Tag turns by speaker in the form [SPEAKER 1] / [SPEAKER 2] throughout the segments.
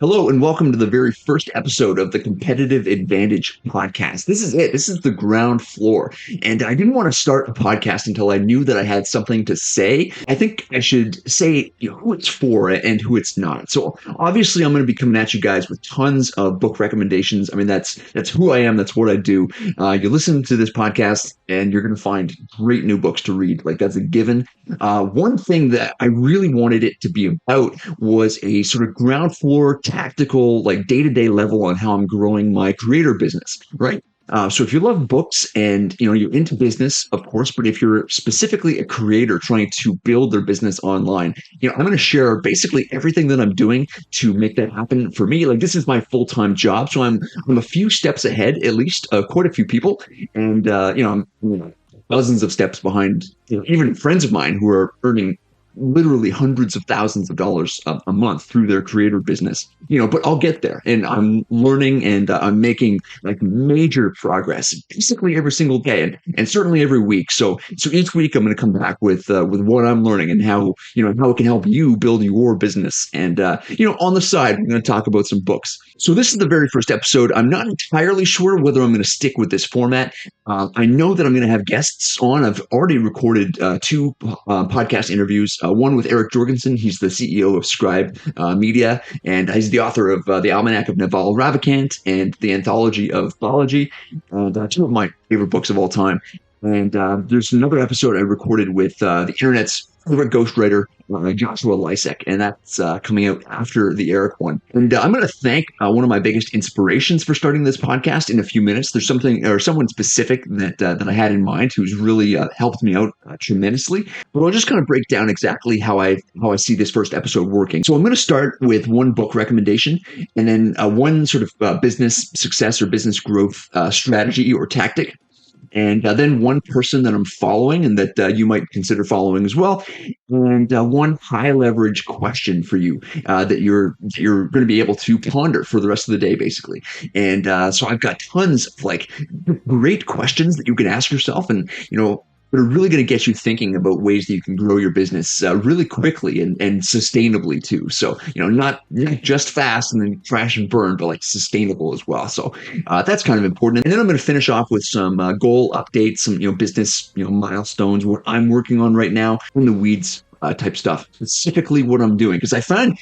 [SPEAKER 1] Hello and welcome to the very first episode of the Competitive Advantage podcast. This is it. This is the ground floor. And I didn't want to start a podcast until I knew that I had something to say. I think I should say who it's for and who it's not. So obviously I'm going to be coming at you guys with tons of book recommendations. I mean, that's who I am. That's what I do. You listen to this podcast and you're going to find great new books to read. Like that's a given. One thing that I really wanted it to be about was a sort of ground floor tactical, like day-to-day level on how I'm growing my creator business, right? So if you love books and you're into business, of course, but if you're specifically a creator trying to build their business online, I'm going to share basically everything that I'm doing to make that happen for me. Like this is my full-time job, so I'm a few steps ahead, at least quite a few people, and I'm dozens of steps behind, even friends of mine who are earning literally hundreds of thousands of dollars a month through their creator business, but I'll get there and I'm learning and I'm making like major progress basically every single day and certainly every week. So each week I'm going to come back with what I'm learning and how it can help you build your business. And, on the side, we're going to talk about some books. So this is the very first episode. I'm not entirely sure whether I'm going to stick with this format. I know that I'm going to have guests on. I've already recorded two podcast interviews. One with Eric Jorgensen. He's the CEO of Scribe Media, and he's the author of The Almanac of Naval Ravikant and The Anthology of Thology, two of my favorite books of all time. And there's another episode I recorded with the internet's favorite ghostwriter, Joshua Lysek, and that's coming out after the Eric one. And I'm going to thank one of my biggest inspirations for starting this podcast in a few minutes. There's something or someone specific that I had in mind who's really helped me out tremendously. But I'll just kind of break down exactly how I see this first episode working. So I'm going to start with one book recommendation, and then one sort of business success or business growth strategy or tactic. And then one person that I'm following and that you might consider following as well, and one high leverage question for you that you're going to be able to ponder for the rest of the day, basically. And so I've got tons of like great questions that you can ask yourself, and that are really going to get you thinking about ways that you can grow your business really quickly and sustainably too. So, not just fast and then crash and burn, but like sustainable as well. So that's kind of important. And then I'm going to finish off with some goal updates, some, business, milestones, what I'm working on right now, in the weeds type stuff, specifically what I'm doing. Because I find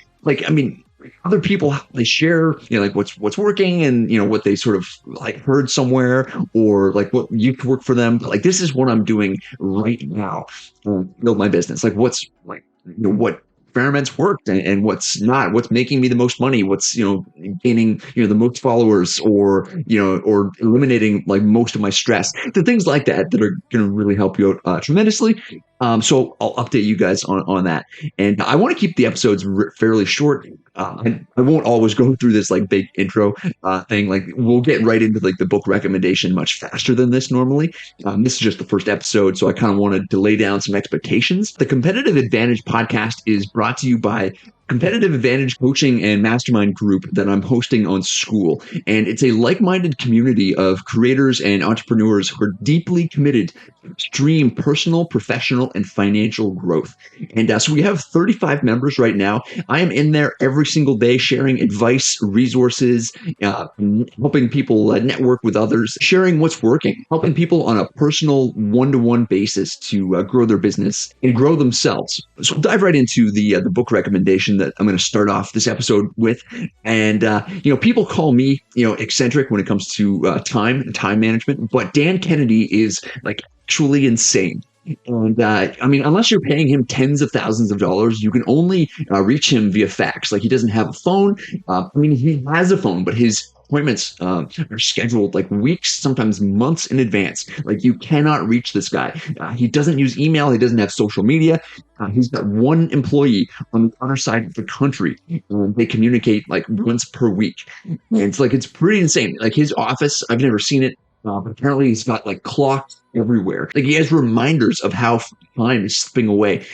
[SPEAKER 1] other people, they share like what's working and what they sort of like heard somewhere or like what used to work for them, but like this is what I'm doing right now to build my business. Like what's like what experiments worked and what's not, what's making me the most money, what's gaining the most followers, or or eliminating like most of my stress, the things like that are going to really help you out tremendously. So I'll update you guys on that, and I want to keep the episodes fairly short. I won't always go through this like big intro thing. Like we'll get right into like the book recommendation much faster than this normally. This is just the first episode, so I kind of wanted to lay down some expectations. The Competitive Advantage podcast is brought to you by Competitive Advantage Coaching and Mastermind Group that I'm hosting on School. And it's a like-minded community of creators and entrepreneurs who are deeply committed to extreme personal, professional, and financial growth. And so we have 35 members right now. I am in there every single day sharing advice, resources, helping people network with others, sharing what's working, helping people on a personal one-to-one basis to grow their business and grow themselves. So we'll dive right into the book recommendation that I'm going to start off this episode with. And, people call me, eccentric when it comes to time management, but Dan Kennedy is like actually insane. And unless you're paying him tens of thousands of dollars, you can only reach him via fax. Like he doesn't have a phone. He has a phone, but his appointments are scheduled like weeks, sometimes months in advance. Like you cannot reach this guy. He doesn't use email. He doesn't have social media. He's got one employee on the other side of the country. They communicate like once per week. And it's pretty insane. Like his office, I've never seen it. But apparently he's got like clocks everywhere. Like he has reminders of how time is slipping away,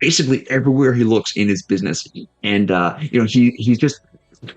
[SPEAKER 1] basically everywhere he looks in his business. And, he's just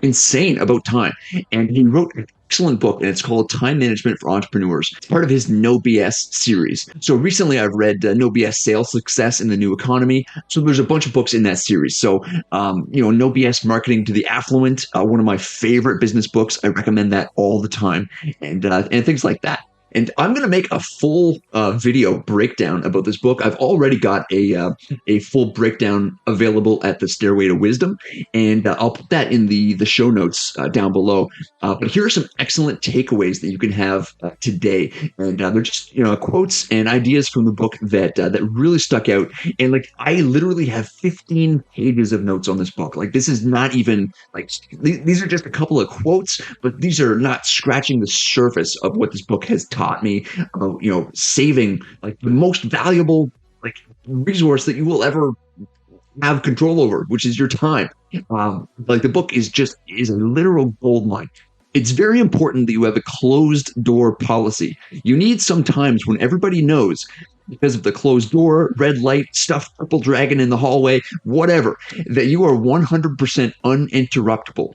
[SPEAKER 1] insane about time. And he wrote excellent book, and it's called Time Management for Entrepreneurs. It's part of his No BS series. So recently I've read No BS Sales Success in the New Economy. So there's a bunch of books in that series. So, No BS Marketing to the Affluent, one of my favorite business books. I recommend that all the time, and things like that. And I'm going to make a full video breakdown about this book. I've already got a full breakdown available at the Stairway to Wisdom, and I'll put that in the show notes down below. But here are some excellent takeaways that you can have today, and they're just quotes and ideas from the book that really stuck out. And like I literally have 15 pages of notes on this book. Like this is not even like these are just a couple of quotes, but these are not scratching the surface of what this book has taught me about saving like the most valuable like resource that you will ever have control over, which is your time. Like the book is a literal gold mine. It's very important that you have a closed door policy. You need sometimes when everybody knows because of the closed door, red light, stuffed purple dragon in the hallway, whatever, that you are 100% uninterruptible.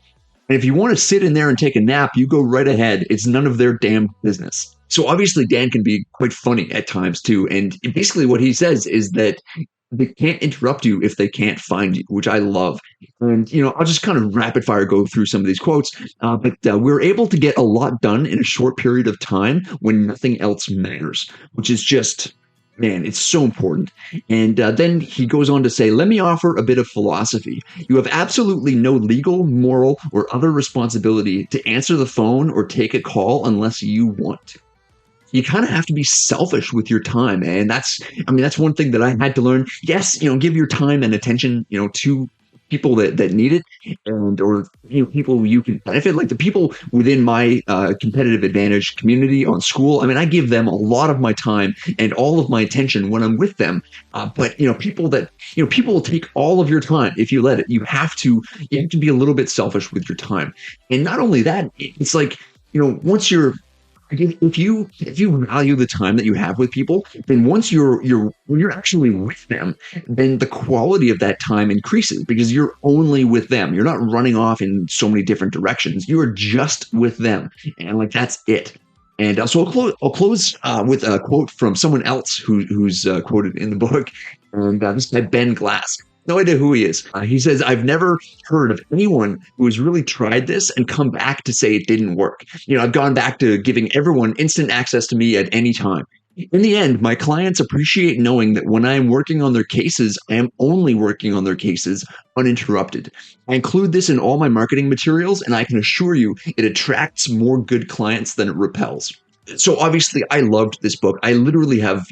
[SPEAKER 1] And if you want to sit in there and take a nap, you go right ahead. It's none of their damn business. So obviously Dan can be quite funny at times too. And basically what he says is that they can't interrupt you if they can't find you, which I love. And, I'll just kind of rapid fire go through some of these quotes. But we're able to get a lot done in a short period of time when nothing else matters, which is just, man, it's so important. And then he goes on to say, let me offer a bit of philosophy. You have absolutely no legal, moral, or other responsibility to answer the phone or take a call unless you want to. You kind of have to be selfish with your time. And that's one thing that I had to learn. Yes, give your time and attention, to people that need it or people you can benefit, like the people within my competitive advantage community on school. I give them a lot of my time and all of my attention when I'm with them. But people will take all of your time if you let it. You have to be a little bit selfish with your time. And not only that, it's like, once you're if you value the time that you have with people, then once when you're actually with them, then the quality of that time increases because you're only with them. You're not running off in so many different directions. You are just with them, and like that's it. And so I'll close with a quote from someone else who's quoted in the book, and this guy Ben Glass. No idea who he is. He says, I've never heard of anyone who has really tried this and come back to say it didn't work. I've gone back to giving everyone instant access to me at any time. In the end, my clients appreciate knowing that when I am working on their cases, I am only working on their cases uninterrupted. I include this in all my marketing materials, and I can assure you it attracts more good clients than it repels. So obviously I loved this book. I literally have,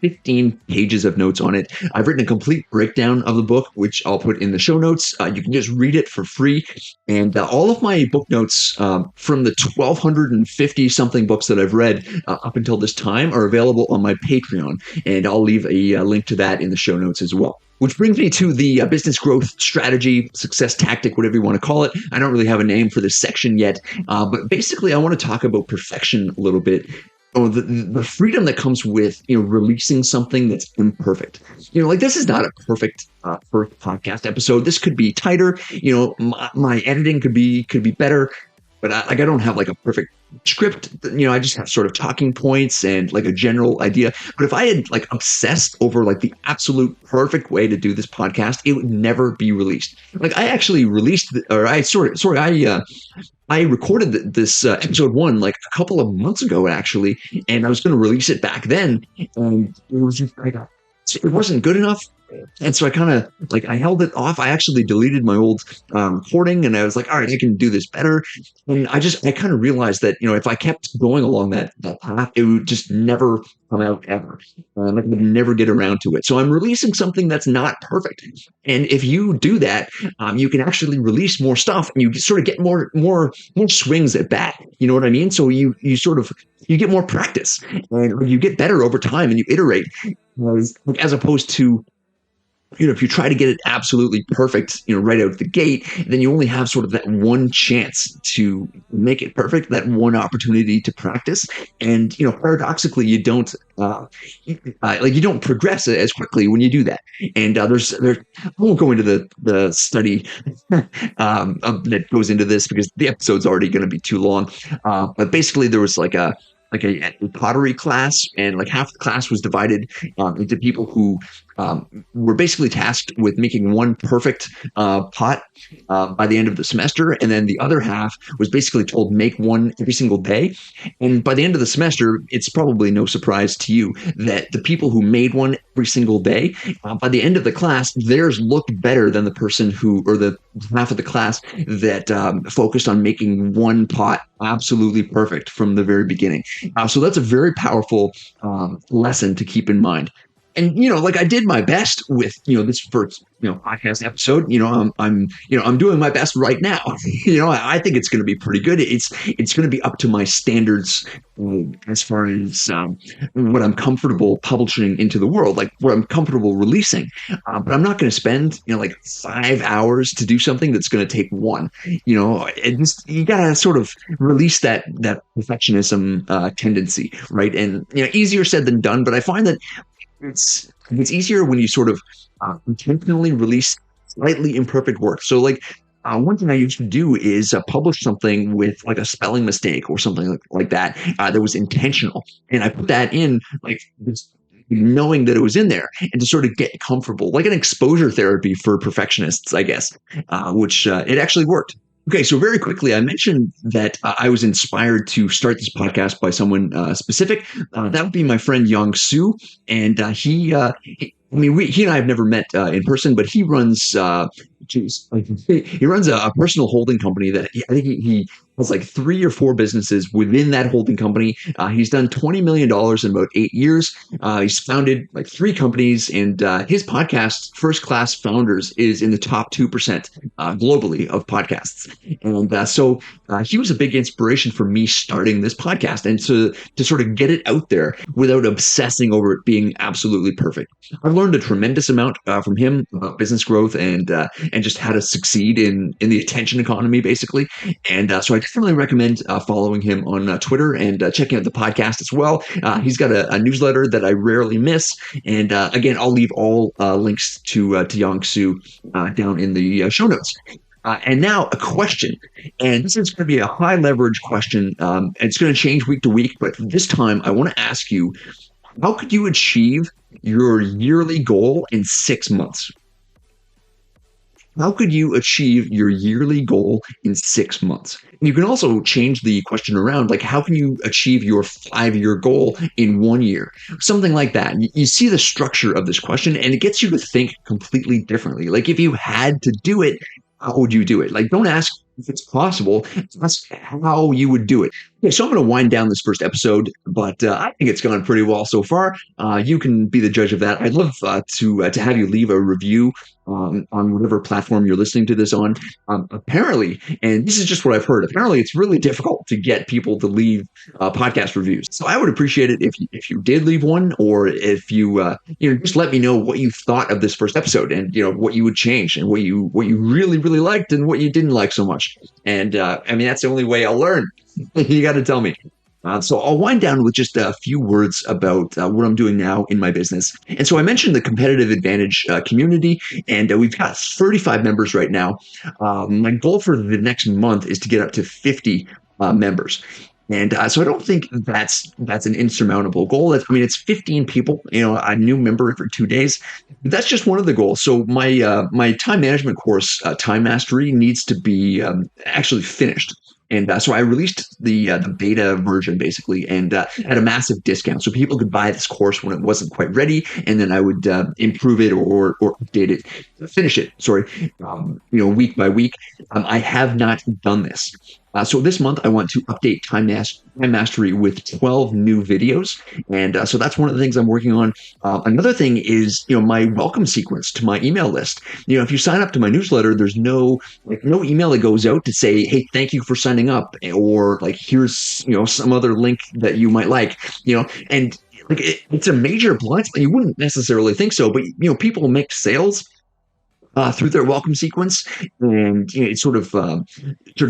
[SPEAKER 1] 15 pages of notes on it. I've written a complete breakdown of the book, which I'll put in the show notes. You can just read it for free. And all of my book notes from the 1,250 something books that I've read up until this time are available on my Patreon. And I'll leave a link to that in the show notes as well. Which brings me to the business growth strategy, success tactic, whatever you want to call it. I don't really have a name for this section yet, but basically I want to talk about perfection a little bit. The freedom that comes with releasing something that's imperfect. Like this is not a perfect first podcast episode. This could be tighter. My editing could be better. But I don't have like a perfect script. I just have sort of talking points and like a general idea. But if I had like obsessed over like the absolute perfect way to do this podcast, it would never be released. Like I actually I recorded this episode 1 like a couple of months ago actually, and I was going to release it back then, and it wasn't good enough. And so I kind of I held it off. I actually deleted my old recording, and I was like, all right, I can do this better. And I kind of realized that, if I kept going along that path, it would just never come out ever. I would never get around to it. So I'm releasing something that's not perfect. And if you do that, you can actually release more stuff, and you sort of get more swings at bat. You know what I mean? So you get more practice, and you get better over time, and you iterate as opposed to if you try to get it absolutely perfect, right out the gate, then you only have sort of that one chance to make it perfect, that one opportunity to practice. And, paradoxically, you don't, you don't progress as quickly when you do that. And I won't go into the study that goes into this because the episode's already going to be too long. But basically, there was like a pottery class, and like half the class was divided into people who were basically tasked with making one perfect pot by the end of the semester, and then the other half was basically told make one every single day. And by the end of the semester, it's probably no surprise to you that the people who made one every single day, by the end of the class, theirs looked better than the person who, or the half of the class that focused on making one pot absolutely perfect from the very beginning. So that's a very powerful lesson to keep in mind. And like I did my best with this first podcast episode. I'm doing my best right now. I think it's going to be pretty good. It's going to be up to my standards as far as what I'm comfortable publishing into the world, like what I'm comfortable releasing. But I'm not going to spend like 5 hours to do something that's going to take one. You gotta sort of release that perfectionism tendency, right? And easier said than done. But I find that it's easier when you sort of intentionally release slightly imperfect work. So like one thing I used to do is publish something with like a spelling mistake or something like that that was intentional, and I put that in like just knowing that it was in there, and to sort of get comfortable, like an exposure therapy for perfectionists, I guess, which it actually worked. Okay, so very quickly, I mentioned that I was inspired to start this podcast by someone specific. That would be my friend Yong-Soo, and he and I have never met in person, but he runs, he runs a personal holding company that I think he has like 3 or 4 businesses within that holding company. He's done $20 million in about 8 years. He's founded like 3 companies, and his podcast, First Class Founders, is in the top 2% globally of podcasts. And so he was a big inspiration for me starting this podcast, and to sort of get it out there without obsessing over it being absolutely perfect. I've learned a tremendous amount from him about business growth and just how to succeed in the attention economy, basically. And so I definitely recommend following him on Twitter and checking out the podcast as well. He's got a newsletter that I rarely miss. And again, I'll leave all links to Yong-Soo down in the show notes. And now a question, and this is going to be a high leverage question. It's going to change week to week, but this time I want to ask you, how could you achieve your yearly goal in 6 months? How could you achieve your yearly goal in 6 months? You can also change the question around, like how can you achieve your 5-year goal in 1 year? Something like that. You see the structure of this question, and it gets you to think completely differently. Like if you had to do it, how would you do it? Like don't ask if it's possible, ask how you would do it. Okay, so I'm going to wind down this first episode, but I think it's gone pretty well so far. You can be the judge of that. I'd love to have you leave a review on whatever platform you're listening to this on. Apparently, and this is just what I've heard, apparently it's really difficult to get people to leave podcast reviews. So I would appreciate it if you did leave one, or if you just let me know what you thought of this first episode, and what you would change, and what you really really liked and what you didn't like so much. And that's the only way I'll learn. You got to tell me. So I'll wind down with just a few words about what I'm doing now in my business. And so I mentioned the competitive advantage community, and we've got 35 members right now. My goal for the next month is to get up to 50 members. And so I don't think that's an insurmountable goal. It's 15 people, a new member every 2 days. That's just one of the goals. So my time management course, Time Mastery, needs to be actually finished. And so I released the beta version basically, and at a massive discount, so people could buy this course when it wasn't quite ready, and then I would improve it or update it, finish it. Sorry, week by week. I have not done this. So this month I want to update Time Mastery with 12 new videos, and so that's one of the things I'm working on. Another thing is my welcome sequence to my email list. If you sign up to my newsletter, there's no email that goes out to say, hey, thank you for signing up, or like here's some other link that you might like, and It's a major blind spot. You wouldn't necessarily think so, but people make sales through their welcome sequence, and it sort of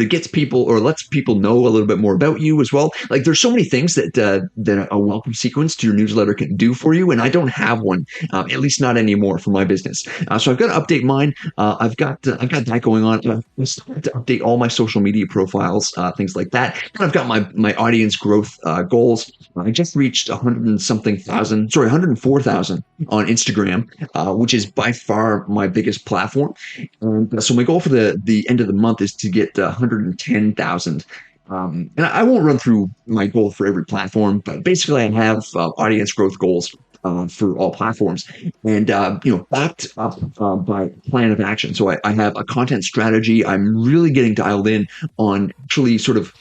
[SPEAKER 1] gets people or lets people know a little bit more about you as well. Like there's so many things that a welcome sequence to your newsletter can do for you, and I don't have one, at least not anymore for my business. So I've got to update mine. I've got that going on. I've started to update all my social media profiles, things like that. And I've got my audience growth goals. I just reached 100 and something thousand, sorry, 104,000 on Instagram, which is by far my biggest platform. And so my goal for the end of the month is to get 110,000. And I won't run through my goal for every platform, but basically I have audience growth goals for all platforms, and backed up by plan of action. So I have a content strategy. I'm really getting dialed in on actually sort of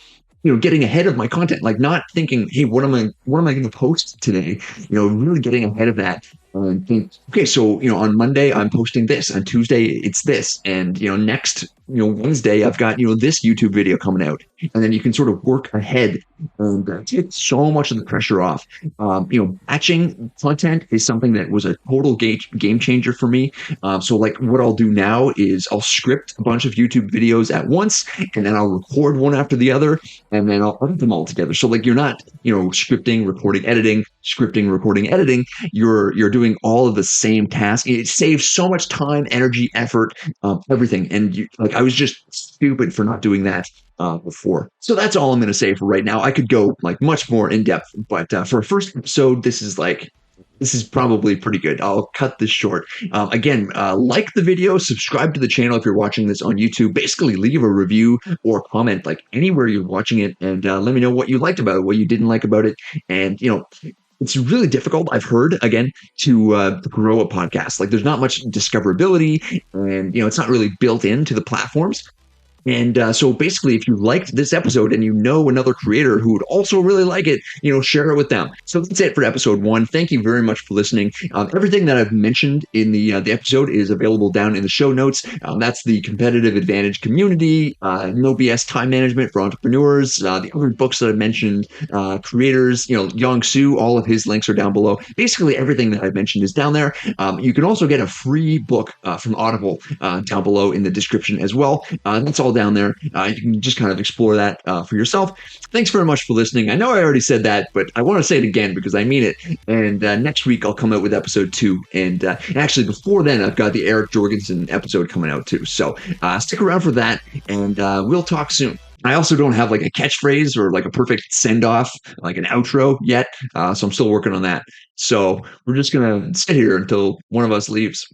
[SPEAKER 1] getting ahead of my content, like not thinking, hey, what am I going to post today? Really getting ahead of that and think, okay, so on Monday I'm posting this, on Tuesday it's this, and next Wednesday I've got this YouTube video coming out, and then you can sort of work ahead and take so much of the pressure off. Batching content is something that was a total game changer for me. So like what I'll do now is I'll script a bunch of YouTube videos at once, and then I'll record one after the other, and then I'll edit them all together. So like you're not scripting, recording, editing, scripting, recording, editing. You're doing all of the same task. It saves so much time, energy, effort, everything. And like I was just stupid for not doing that before. So that's all I'm going to say for right now. I could go like much more in depth, but for a first episode, this is probably pretty good. I'll cut this short. Again, like the video, subscribe to the channel if you're watching this on YouTube. Basically, leave a review or comment like anywhere you're watching it, and let me know what you liked about it, what you didn't like about it, and it's really difficult, I've heard, again, to grow a podcast. Like there's not much discoverability, and it's not really built into the platforms. And so basically, if you liked this episode and you know another creator who would also really like it, share it with them. So that's it for episode 1. Thank you very much for listening. Everything that I've mentioned in the episode is available down in the show notes. That's the competitive advantage community, no BS time management for entrepreneurs, the other books that I mentioned, creators, Yong-Soo, all of his links are down below. Basically, everything that I've mentioned is down there. You can also get a free book from Audible down below in the description as well. That's all down there. You can just kind of explore that for yourself. Thanks very much for listening. I know I already said that, but I want to say it again because I mean it. And next week I'll come out with episode 2. And actually before then, I've got the Eric Jorgensen episode coming out too. So stick around for that, and we'll talk soon. I also don't have like a catchphrase or like a perfect send off, like an outro yet. So I'm still working on that. So we're just going to sit here until one of us leaves.